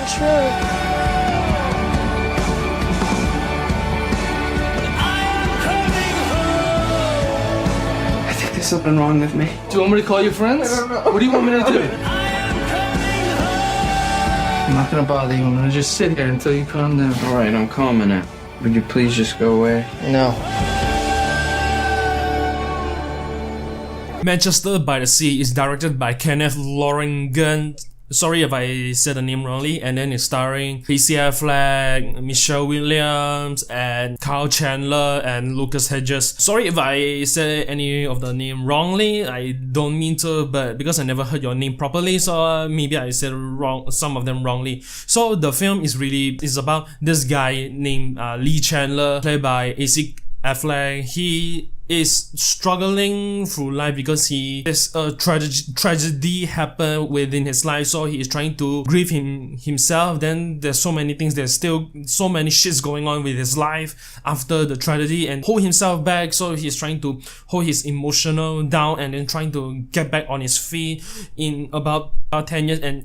untrue. I think there's something wrong with me. Do you want me to call your friends? I don't know. What do you want me to do? I'm not gonna bother you. I'm gonna just sit here until you calm down. Alright, I'm calming now. Would you please just go away? No. Manchester by the Sea is directed by Kenneth Lonergan. Sorry if I said the name wrongly. And then it's starring Casey Affleck, Michelle Williams, and Kyle Chandler and Lucas Hedges. Sorry if I said any of the name wrongly. I don't mean to, but because I never heard your name properly, so maybe I said some of them wrongly. So the film is about this guy named Lee Chandler, played by Casey Affleck. He is struggling through life because there's a tragedy happened within his life, so he is trying to grieve himself. Then there's so many things, there's still so many shits going on with his life after the tragedy, and hold himself back, so he's trying to hold his emotional down and then trying to get back on his feet in about 10 years, and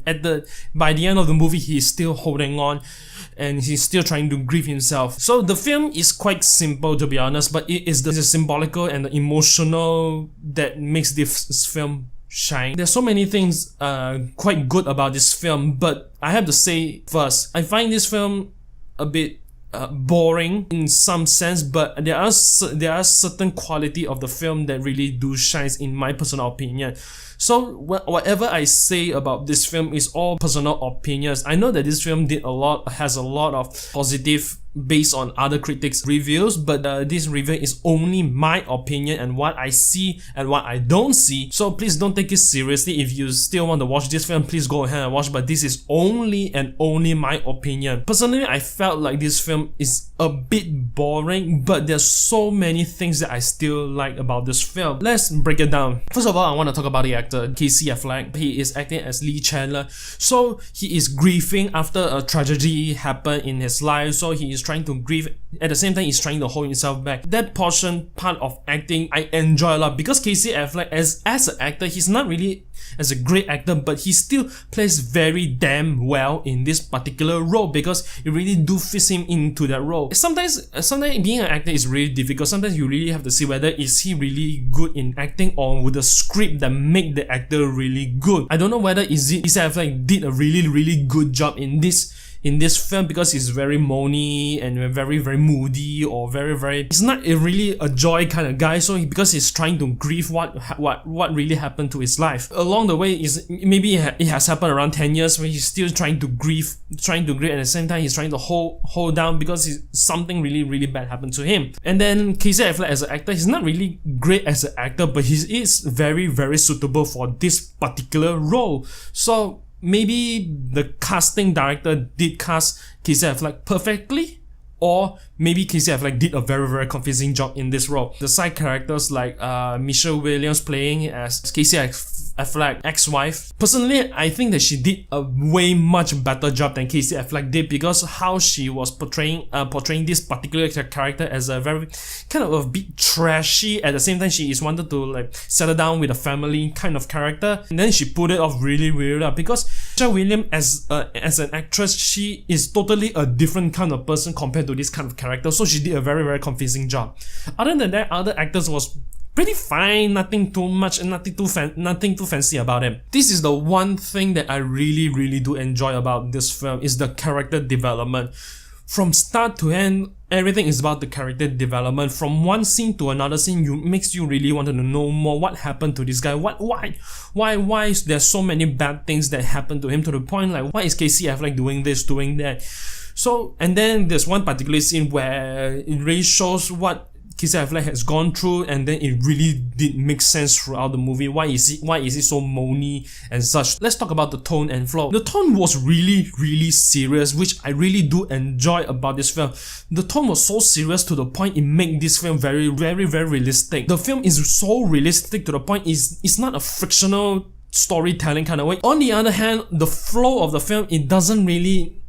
by the end of the movie he's still holding on and he's still trying to grieve himself. So the film is quite simple, to be honest, but it is the symbolical and the emotional that makes this film shine. There's so many things quite good about this film, but I have to say first, I find this film a bit boring in some sense, but there are certain quality of the film that really do shines in my personal opinion. So whatever I say about this film is all personal opinions. I know that this film has a lot of positive based on other critics' reviews, but this review is only my opinion and what I see and what I don't see. So please don't take it seriously. If you still want to watch this film, please go ahead and watch, but this is only my opinion. Personally, I felt like this film is a bit boring, but there's so many things that I still like about this film. Let's break it down. First of all, I want to talk about the actor, Casey Affleck. He is acting as Lee Chandler. So he is grieving after a tragedy happened in his life, so he is trying to grieve. At the same time, he's trying to hold himself back. That part of acting I enjoy a lot, because Casey Affleck as an actor, he's not really as a great actor, but he still plays very damn well in this particular role, because you really do fit him into that role. Sometimes being an actor is really difficult. Sometimes you really have to see whether is he really good in acting or with the script that make the actor really good. I don't know whether Casey Affleck did a really good job in this film, because he's very moany and very moody, or he's not really a joy kind of guy. So because he's trying to grieve what really happened to his life along the way, maybe it has happened around 10 years where he's still trying to grieve at the same time he's trying to hold down because something really bad happened to him. And then Casey Affleck as an actor, he's not really great as an actor, but he is very suitable for this particular role. So maybe the casting director did cast Casey Affleck perfectly, or maybe Casey Affleck did a very confusing job in this role. The side characters like Michelle Williams playing as Casey Affleck's ex-wife. Personally, I think that she did a way much better job than Casey Affleck did, because how she was portraying this particular character as a very kind of a bit trashy. At the same time, she is wanted to like settle down with a family kind of character, and then she put it off really well, because Michelle Williams as an actress, she is totally a different kind of person compared to this kind of character. So she did a very confusing job. Other than that, other actors was pretty fine, nothing too much and nothing too fancy about him. This is the one thing that I really do enjoy about this film, is the character development. From start to end, everything is about the character development. From one scene to another scene, makes you really want to know more what happened to this guy. Why is there so many bad things that happened to him, to the point like, why is Casey Affleck doing this, doing that? So, and then there's one particular scene where it really shows what Casey Affleck has gone through, and then it really did make sense throughout the movie. Why is he so moany and such? Let's talk about the tone and flow. The tone was really serious, which I really do enjoy about this film. The tone was so serious to the point it made this film very realistic. The film is so realistic to the point it's not a fictional storytelling kind of way. On the other hand, the flow of the film, it doesn't really,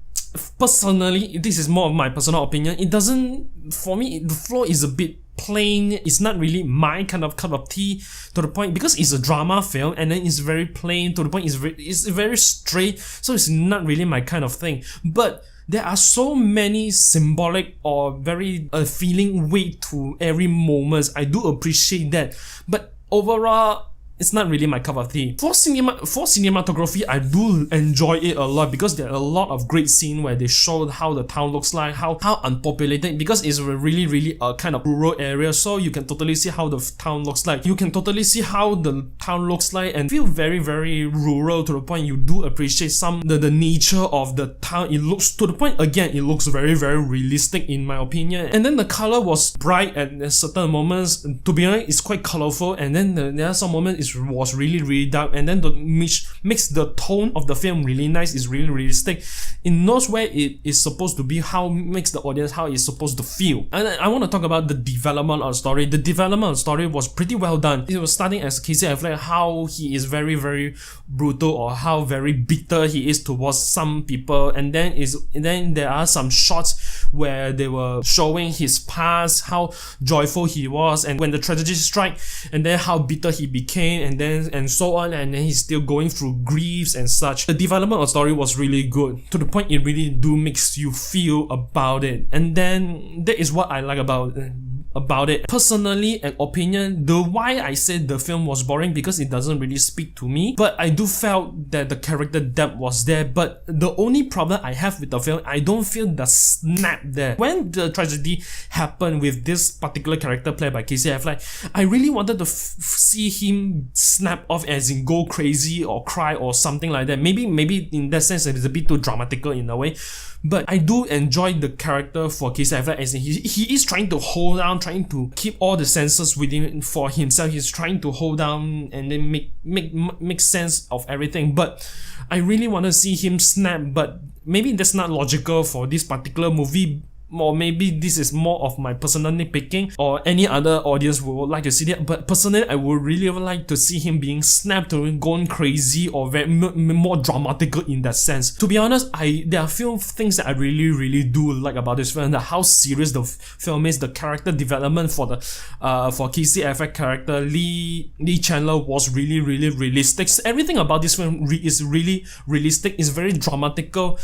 personally, this is more of my personal opinion, it doesn't, for me, the flow is a bit plain. It's not really my kind of cup of tea, to the point, because it's a drama film and then it's very plain, to the point, it's very straight, so it's not really my kind of thing. But there are so many symbolic or very feeling weight to every moment. I do appreciate that, but overall, it's not really my cup of tea. For cinematography, I do enjoy it a lot, because there are a lot of great scenes where they show how the town looks like, how unpopulated, because it's a really a kind of rural area, so you can totally see how the town looks like. You can totally see how the town looks like and feel very rural, to the point you do appreciate the nature of the town. It looks, to the point, again, it looks very realistic in my opinion. And then the color was bright at certain moments. To be honest, it's quite colorful, and then there are some moments was really dark, and then makes the tone of the film really nice. It's really realistic. It knows where it is supposed to be, how makes the audience how it's supposed to feel. And I want to talk about the development of the story. The development of the story was pretty well done. It was starting as Casey Affleck, how he is very brutal, or how very bitter he is towards some people, and then there are some shots where they were showing his past, how joyful he was, and when the tragedy struck, and then how bitter he became, and so on, and then he's still going through griefs and such. The development of the story was really good, to the point it really do makes you feel about it, and then that is what I like about it. Personally, an opinion, the why I said the film was boring, because it doesn't really speak to me, but I do felt that the character depth was there. But the only problem I have with the film, I don't feel the snap there. When the tragedy happened with this particular character played by Casey Affleck, I really wanted to see him snap off, as in go crazy or cry or something like that. Maybe in that sense it's a bit too dramatical in a way, but I do enjoy the character for Casey Affleck, as in he is trying to hold down, trying to keep all the senses within for himself. He's trying to hold down and then make sense of everything. But I really want to see him snap, but maybe that's not logical for this particular movie. Or maybe this is more of my personal nitpicking, or any other audience would like to see that. But personally, I would really like to see him being snapped or going crazy, or very more dramatical in that sense. To be honest, there are a few things that I really do like about this film. How serious the film is, the character development for Casey Affleck character Lee Chandler was really realistic. Everything about this film is really realistic. It's very dramatical.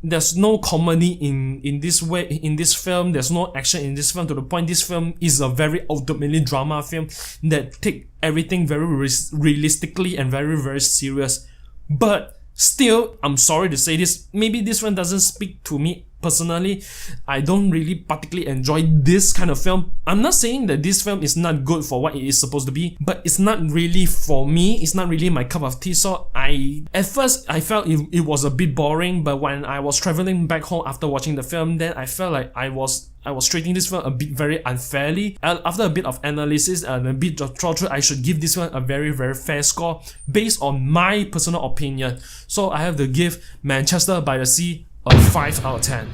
There's no comedy in this film. There's no action in this film, to the point this film is a very ultimately drama film that take everything very realistically and very serious. But still, I'm sorry to say this, maybe this one doesn't speak to me personally. I don't really particularly enjoy this kind of film. I'm not saying that this film is not good for what it is supposed to be, but it's not really for me. It's not really my cup of tea. So at first I felt it was a bit boring, but when I was traveling back home after watching the film, then I felt like I was treating this film a bit very unfairly. After a bit of analysis and a bit of thought through, I should give this one a very fair score based on my personal opinion. So I have to give Manchester by the Sea a 5 out of 10.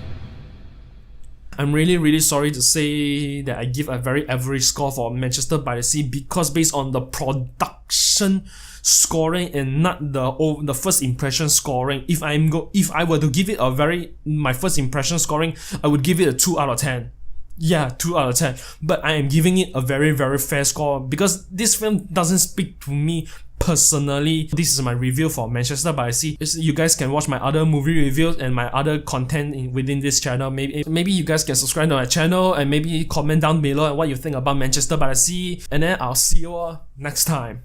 I'm really sorry to say that I give a very average score for Manchester by the Sea, because based on the production scoring and not the first impression scoring, if I were to give it my first impression scoring, I would give it a 2 out of 10. Yeah, 2 out of 10. But I am giving it a very fair score, because this film doesn't speak to me personally. This is my review for Manchester by the Sea. You guys can watch my other movie reviews and my other content within this channel. Maybe you guys can subscribe to my channel, and maybe comment down below what you think about Manchester by the Sea. And then I'll see you all next time.